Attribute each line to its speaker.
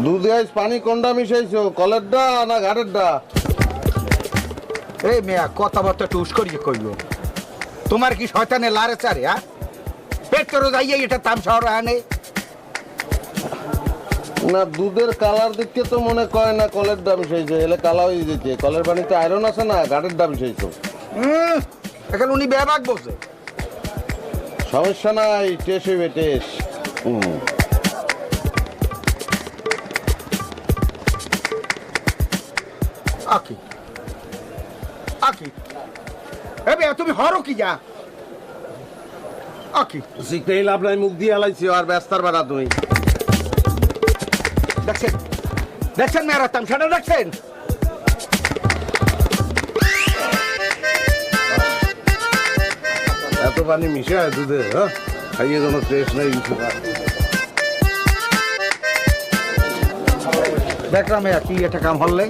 Speaker 1: দুধে আইস পানি কোনটা মিশাইছো, কলেরটা না ঘাটেরটা?
Speaker 2: এই মেয়া কথাবার্তা টুস করিয়ে কইল, তোমার কি শয়তানে লারে চারে? হ্যাঁ, পেট্রো যাইয়ে এটা তাম শহর আনে
Speaker 1: না, দুধের কালার দেখতে তো মনে কয় না কলের দাম মিশাইছে, এলে কালা হয়ে যেতে। কলের পানিতে আয়রন আছে না, ঘাটের দাম মিশাইছো।
Speaker 2: এখন উনি বেবাক বলছে।
Speaker 1: সমস্যা নাই, টেস হইবে টেস।
Speaker 2: আকি আকি এবে তুমি হরো কি যা আকি
Speaker 1: শিখতেই লাভ নাই, মুখ দিয়ে আলাইছি আর ব্যস্তার বেড়া তুমি।
Speaker 2: দেখছেন দেখছেন মেয়েরা তামসাটা দেখছেন?
Speaker 1: এত পানি মিশে হয় দুধে, হ্যাঁ, খাইয়ে কোনো টেস্ট নেই কিছু।
Speaker 2: দেখলাম মেয়া কি এটা কাম হলে